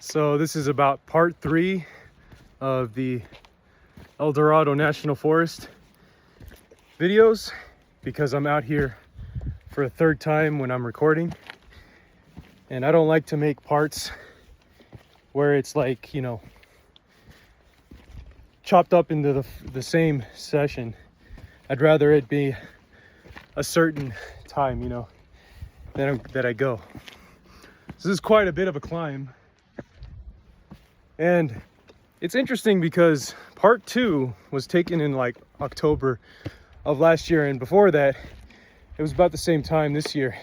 So this is about part 3 of the El Dorado National Forest videos, because I'm out here for a third time when I'm recording, and I don't like to make parts where it's like, you know, chopped up into the same session. I'd rather it be a certain time, you know, that I go. So this is quite a bit of a climb. And it's interesting because part 2 was taken in like October of last year, and before that it was about the same time this year,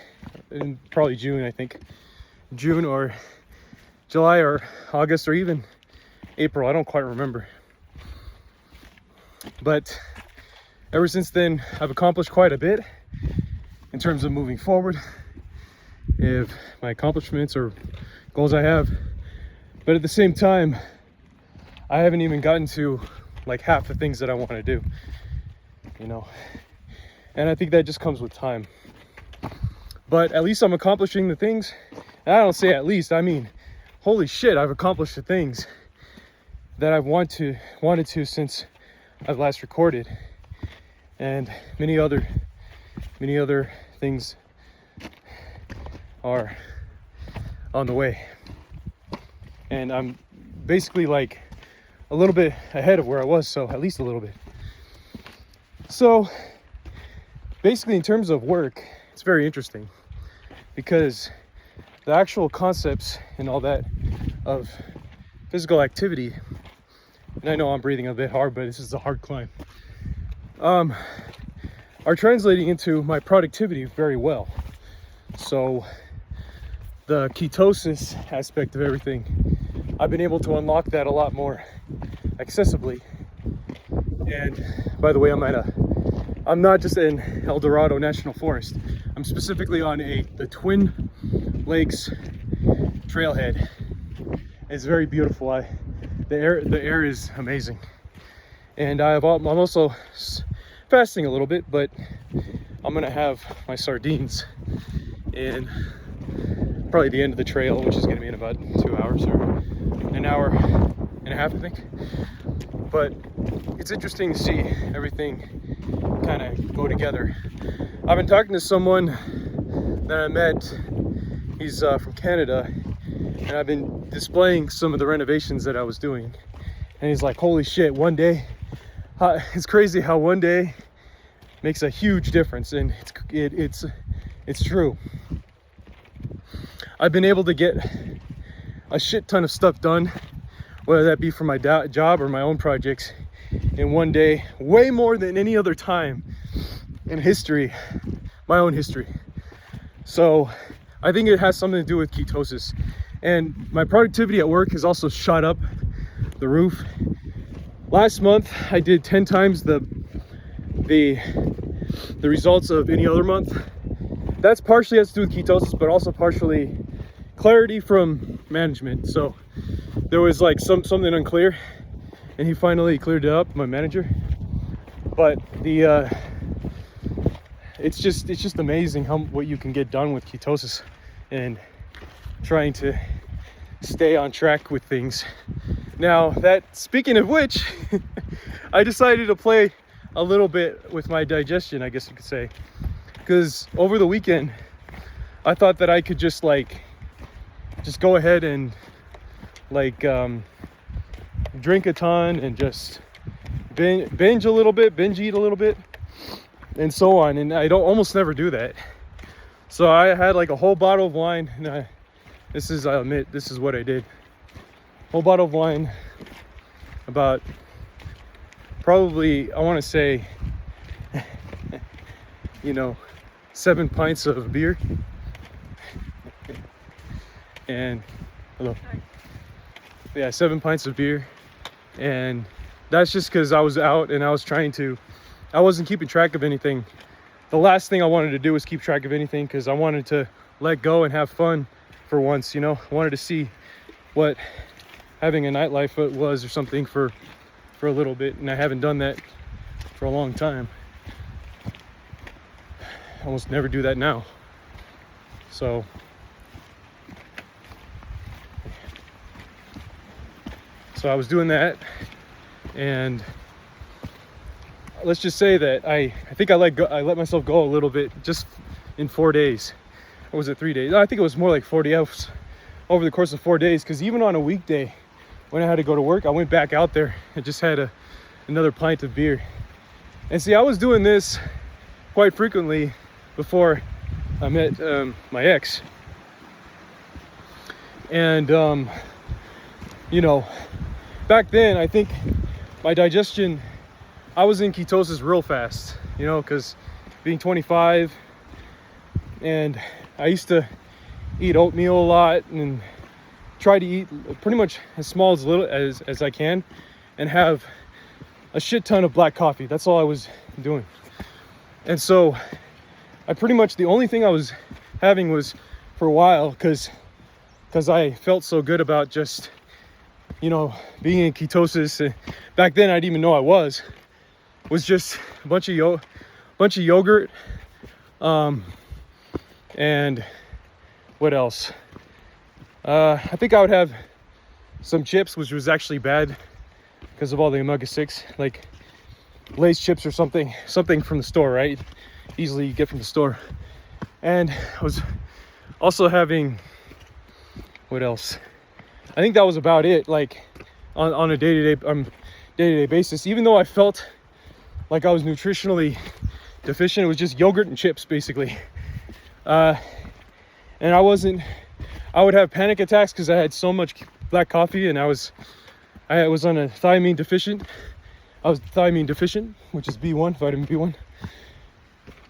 in probably June, I think. June or July or August or even April, I don't quite remember. But ever since then I've accomplished quite a bit in terms of moving forward, if my accomplishments or goals I have. But at the same time, I haven't even gotten to like half the things that I want to do, you know, and I think that just comes with time. But at least I'm accomplishing the things. And I don't say at least, I mean, holy shit, I've accomplished the things that I've wanted to since I've last recorded, and many other things are on the way. And I'm basically like a little bit ahead of where I was, so at least a little bit. So basically, in terms of work, it's very interesting because the actual concepts and all that of physical activity, and I know I'm breathing a bit hard, but this is a hard climb, are translating into my productivity very well. So the ketosis aspect of everything, I've been able to unlock that a lot more accessibly. And by the way, I'm not just in El Dorado National Forest. I'm specifically on the Twin Lakes trailhead. It's very beautiful. The air is amazing. And I'm also fasting a little bit, but I'm gonna have my sardines in probably the end of the trail, which is gonna be in about 2 hours or an hour and a half, I think. But it's interesting to see everything kind of go together. I've been talking to someone that I met. He's from Canada, and I've been displaying some of the renovations that I was doing, and he's like, holy shit, one day, it's crazy how one day makes a huge difference. And it's true. I've been able to get a shit ton of stuff done, whether that be for my job or my own projects, in one day, way more than any other time in history, my own history. So I think it has something to do with ketosis. And my productivity at work has also shot up the roof. Last month I did 10 times the results of any other month. That's partially has to do with ketosis, but also partially clarity from management. So there was like something unclear, and he finally cleared it up, my manager. But it's just amazing what you can get done with ketosis and trying to stay on track with things. Now, that speaking of which, I decided to play a little bit with my digestion, I guess you could say, because over the weekend I thought that I could just go ahead and drink a ton and just binge eat a little bit, and so on. And I don't almost never do that. So I had like a whole bottle of wine, and I admit, this is what I did. Whole bottle of wine, about probably, I want to say, 7 pints of beer. And hello. Yeah, 7 pints of beer. And that's just because I was out and I wasn't keeping track of anything. The last thing I wanted to do was keep track of anything, because I wanted to let go and have fun for once, I wanted to see what having a nightlife was or something for a little bit, and I haven't done that for a long time. I almost never do that now. So So I was doing that, and let's just say that I think I let myself go a little bit just in 4 days. Or was it 3 days? I think it was more like 40 hours over the course of 4 days, because even on a weekday when I had to go to work, I went back out there and just had another pint of beer. And see, I was doing this quite frequently before I met my ex. And you know, back then I think my digestion, I was in ketosis real fast, you know, because being 25, and I used to eat oatmeal a lot and try to eat pretty much as small as I can, and have a shit ton of black coffee. That's all I was doing. And so I pretty much, the only thing I was having was, for a while, because I felt so good about just, you know, being in ketosis. Back then I didn't even know I was just a bunch of yogurt, and what else? I think I would have some chips, which was actually bad because of all the omega-6, like Lay's chips or something from the store, right? Easily you get from the store. And I was also having, what else? I think that was about it, like on a day-to-day basis. Even though I felt like I was nutritionally deficient, it was just yogurt and chips basically. And I would have panic attacks because I had so much black coffee, and I was on a thiamine deficient. I was thiamine deficient, which is B1, vitamin B1.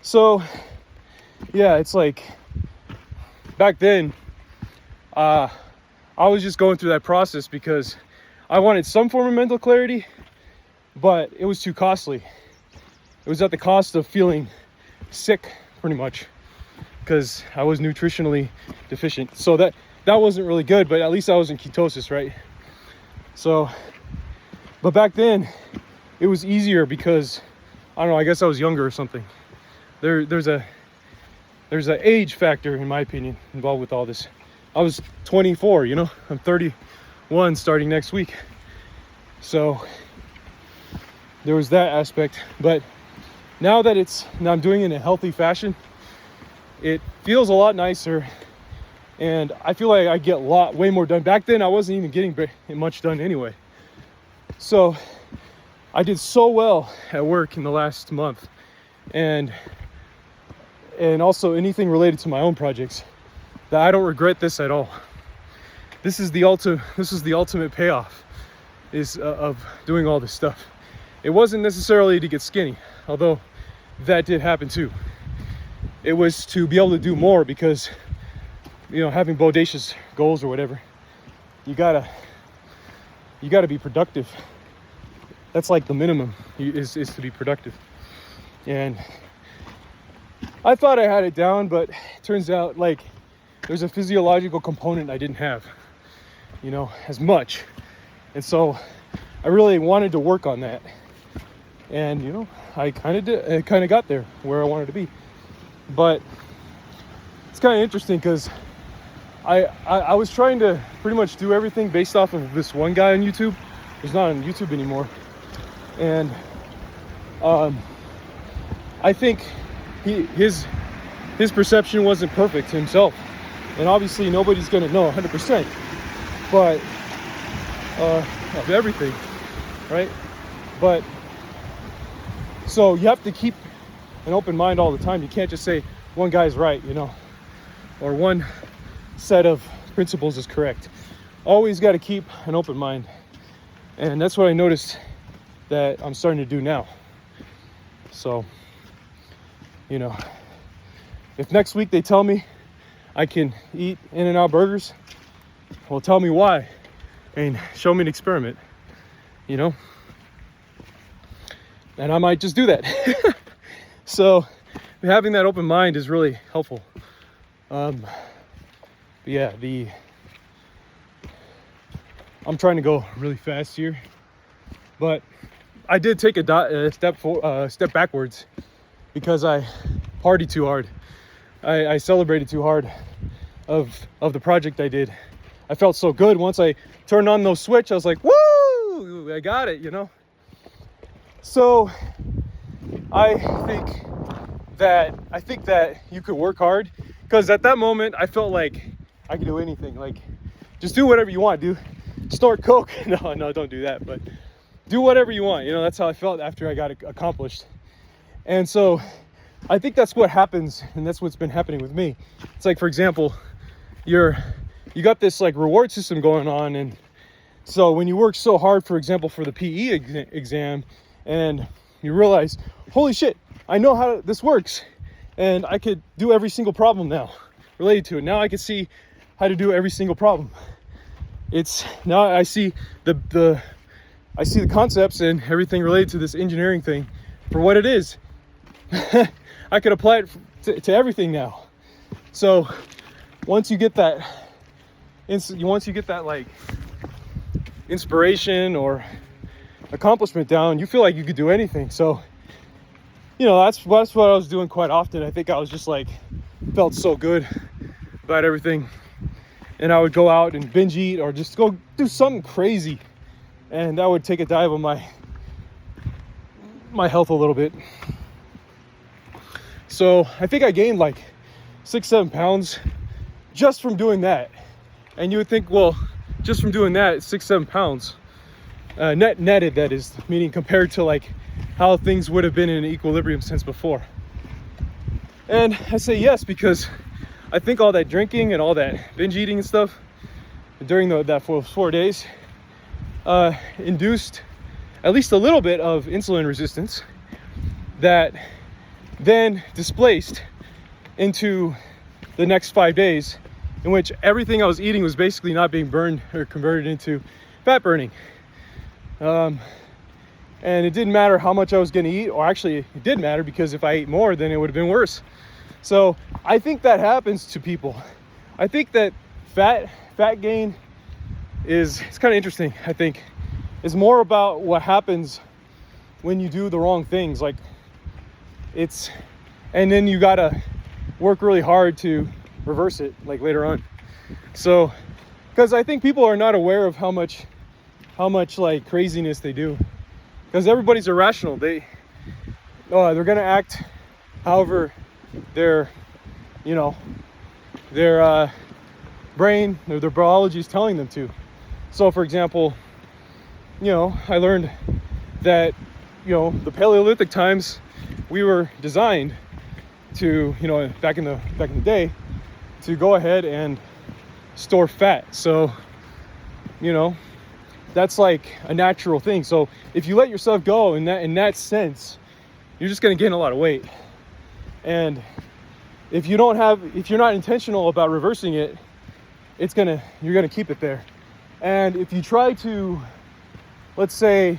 So yeah, it's like back then I was just going through that process because I wanted some form of mental clarity, but it was too costly. It was at the cost of feeling sick, pretty much, because I was nutritionally deficient. So that wasn't really good, but at least I was in ketosis, right? So, but back then it was easier because, I don't know, I guess I was younger or something. There's a age factor, in my opinion, involved with all this. I was 24, you know, I'm 31 starting next week. So there was that aspect. But now I'm doing it in a healthy fashion, it feels a lot nicer, and I feel like I get way more done. Back then I wasn't even getting much done anyway. So I did so well at work in the last month, and also anything related to my own projects, that I don't regret this at all. This is the ultimate payoff of doing all this stuff. It wasn't necessarily to get skinny, although that did happen too. It was to be able to do more, because, you know, having bodacious goals or whatever, you gotta be productive. That's like the minimum, is to be productive. And I thought I had it down, but it turns out like there's a physiological component I didn't have, you know, as much. And so I really wanted to work on that. And, you know, I kind of got there where I wanted to be. But it's kind of interesting because I was trying to pretty much do everything based off of this one guy on YouTube. He's not on YouTube anymore. And I think his perception wasn't perfect himself. And obviously nobody's going to know 100%, but of everything, right? But so you have to keep an open mind all the time. You can't just say one guy's right, you know, or one set of principles is correct. Always got to keep an open mind. And that's what I noticed that I'm starting to do now. So, you know, if next week they tell me I can eat In-N-Out burgers, well, tell me why and show me an experiment, you know, and I might just do that. So having that open mind is really helpful. Yeah, I'm trying to go really fast here, but I did take a step backwards because I partied too hard. I celebrated too hard of the project I did. I felt so good once I turned on those switch. I was like, woo! woo, I got it, you know? So I think that you could work hard, because at that moment I felt like I could do anything. Like, just do whatever you want, dude. Snort coke. No, don't do that, but do whatever you want. You know, that's how I felt after I got it accomplished. And so I think that's what happens, and that's what's been happening with me. It's like, for example, you got this like reward system going on, and so when you work so hard, for example, for the PE exam, and you realize, holy shit, I know how this works, and I could do every single problem now related to it. Now I can see how to do every single problem. It's now I see the concepts and everything related to this engineering thing for what it is. I could apply it to everything now. So once you get that like inspiration or accomplishment down, you feel like you could do anything. So, you know, that's what I was doing quite often. I think I was just like, felt so good about everything, and I would go out and binge eat or just go do something crazy, and that would take a dive on my health a little bit. So I think I gained like 6-7 pounds just from doing that. And you would think, well, just from doing that, 6-7 pounds netted, that is, meaning compared to like how things would have been in an equilibrium since before. And I say yes because I think all that drinking and all that binge eating and stuff during that 4 days induced at least a little bit of insulin resistance that then displaced into the next 5 days, in which everything I was eating was basically not being burned or converted into fat burning. And it didn't matter how much I was going to eat, or actually it did matter, because if I ate more, then it would have been worse. So I think that happens to people. I think that fat gain it's kind of interesting. I think it's more about what happens when you do the wrong things. Like, and then you gotta work really hard to reverse it, like later on. So, because I think people are not aware of how much like craziness they do, because everybody's irrational. They're gonna act however their brain or their biology is telling them to. So, for example, I learned that the Paleolithic times, we were designed to, back in the day, to go ahead and store fat. So, that's like a natural thing. So if you let yourself go in that sense, you're just going to gain a lot of weight. And if you're not intentional about reversing it, you're going to keep it there. And if you try to, let's say,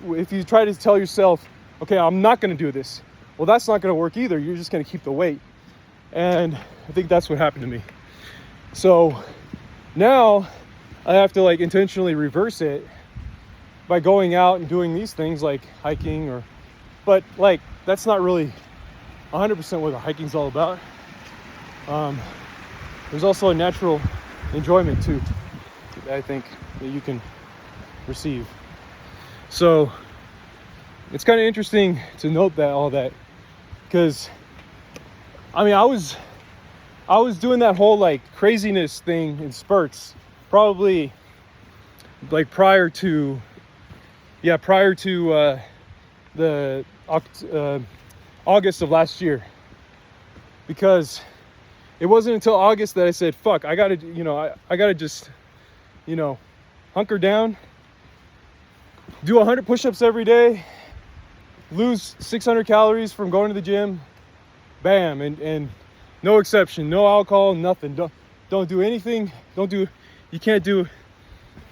if you try to tell yourself, okay, I'm not going to do this, well, that's not going to work either. You're just going to keep the weight. And I think that's what happened to me. So now I have to like intentionally reverse it by going out and doing these things like hiking, but like that's not really 100% what the hiking's all about. There's also a natural enjoyment too, I think, that you can receive. So it's kind of interesting to note all that, because I mean, I was doing that whole like craziness thing in spurts, probably like prior to the August of last year, because it wasn't until August that I said, fuck, I gotta just hunker down, do 100 push-ups every day, lose 600 calories from going to the gym, bam, and no exception, no alcohol, nothing. Don't do anything. You can't do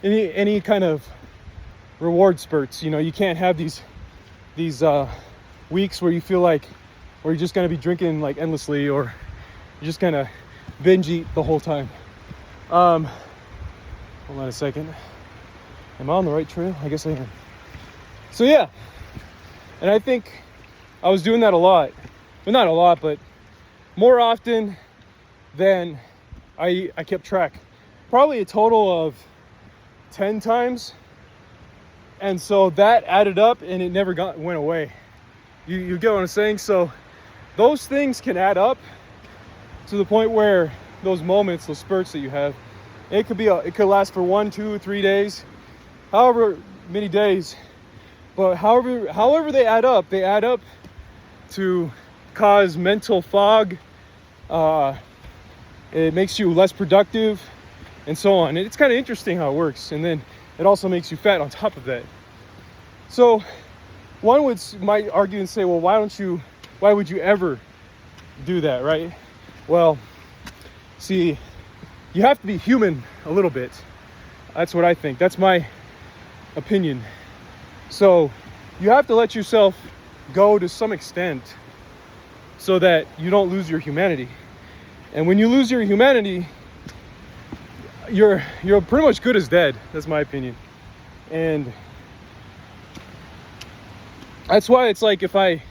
any kind of reward spurts. You can't have these weeks where you feel like, where you're just gonna be drinking like endlessly, or you're just gonna binge eat the whole time. Hold on a second. Am I on the right trail? I guess I am. So yeah, and I think I was doing that a lot. Well, not a lot, but more often than I kept track. Probably a total of 10 times And so that added up and it never went away. You get what I'm saying? So those things can add up to the point where those moments, those spurts that you have, it could last for 1, 2, 3 days, however many days. But however they add up to cause mental fog. It makes you less productive and so on. And it's kind of interesting how it works. And then it also makes you fat on top of that. So one might argue and say, well, why would you ever do that, right? Well, see, you have to be human a little bit. That's what I think. That's my opinion. So you have to let yourself go to some extent so that you don't lose your humanity. And when you lose your humanity, you're pretty much good as dead. That's my opinion. And that's why it's like if I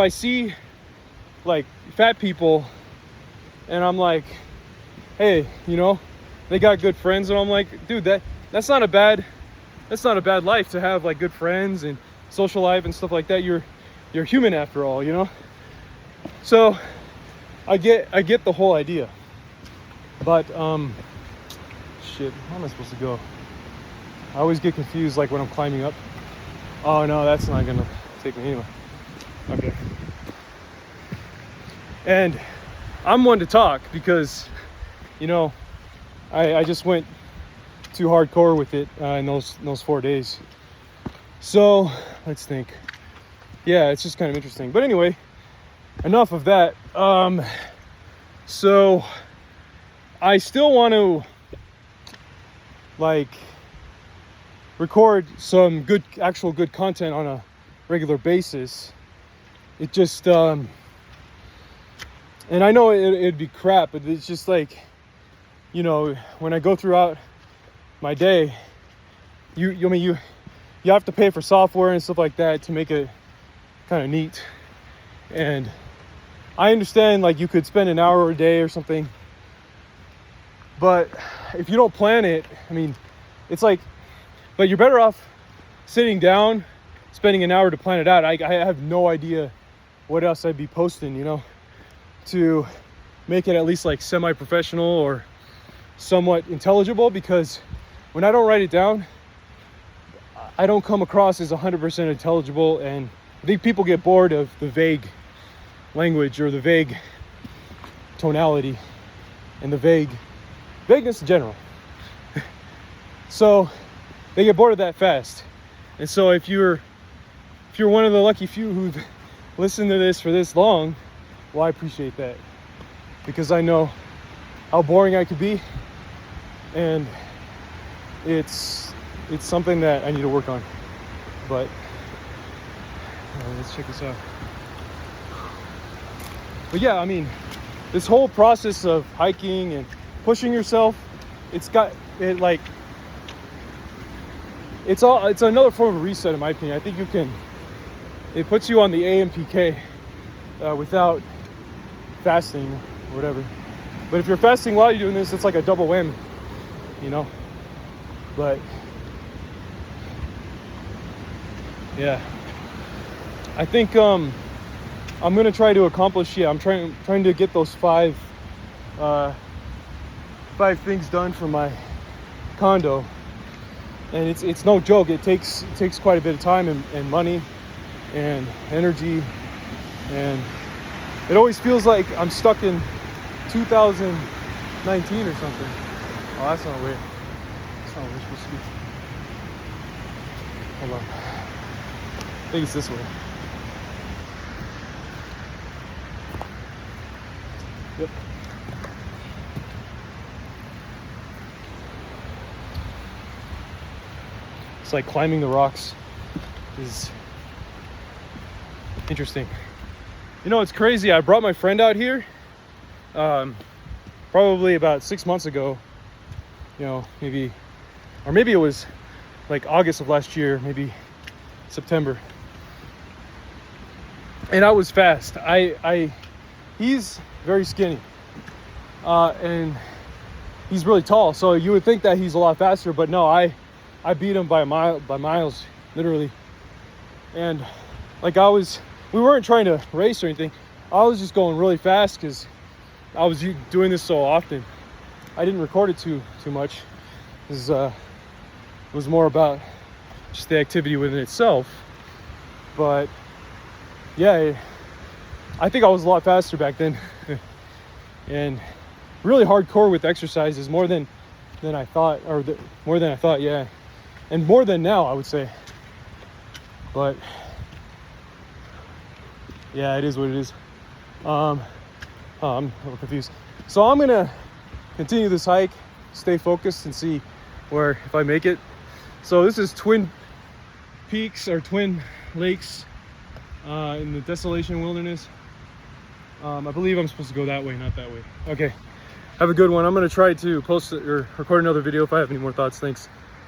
see like fat people and I'm like, hey, you know, they got good friends, and I'm like, dude, that's not a bad life to have, like, good friends and social life and stuff like that. You're human after all, you know. So I get the whole idea, but shit, how am I supposed to go? I always get confused, like when I'm climbing up. Oh no, that's not gonna take me anywhere. Okay. And I'm one to talk because, you know, I just went too hardcore with it in those 4 days. So let's think. Yeah, it's just kind of interesting. But anyway, enough of that. So I still want to like record some actual good content on a regular basis. It just and I know it'd be crap, but it's just like, you know, when I go throughout my day, you have to pay for software and stuff like that to make it kind of neat. And I understand, like, you could spend an hour a day or something, but if you don't plan it, I mean, it's like, but you're better off sitting down, spending an hour to plan it out. I have no idea what else I'd be posting, you know, to make it at least like semi-professional or somewhat intelligible, because when I don't write it down, I don't come across as 100% intelligible, and I think people get bored of the vague language or the vague tonality and the vagueness in general. So they get bored of that fast. And so if you're one of the lucky few who've listened to this for this long, well, I appreciate that, because I know how boring I could be, and it's something that I need to work on. But let's check this out. But yeah, I mean, this whole process of hiking and pushing yourself, it's another form of reset, in my opinion. I think it puts you on the AMPK without fasting or whatever. But if you're fasting while you're doing this, it's like a double whammy, you know. But yeah, I think I'm gonna try to accomplish. Yeah, I'm trying to get those five things done for my condo, and it's no joke. It takes quite a bit of time and money and energy, and it always feels like I'm stuck in 2019 or something. Oh, that's not weird. That's not where we're supposed to be. Hold on. I think it's this way. Yep. It's like climbing the rocks is interesting. You know, it's crazy. I brought my friend out here probably about 6 months ago, you know, maybe it was like August of last year, maybe September. And I was fast. He's very skinny, and he's really tall. So you would think that he's a lot faster, but no, I beat them by miles, literally. And like we weren't trying to race or anything. I was just going really fast because I was doing this so often. I didn't record it too much. It was more about just the activity within itself. But yeah, I think I was a lot faster back then. And really hardcore with exercises, more than I thought, or more than I thought, yeah. And more than now, I would say. But yeah, it is what it is. I'm a little confused. So I'm gonna continue this hike, stay focused, and see if I make it. So this is Twin Peaks or Twin Lakes in the Desolation Wilderness. I believe I'm supposed to go that way, not that way. Okay, have a good one. I'm gonna try to post or record another video if I have any more thoughts. Thanks.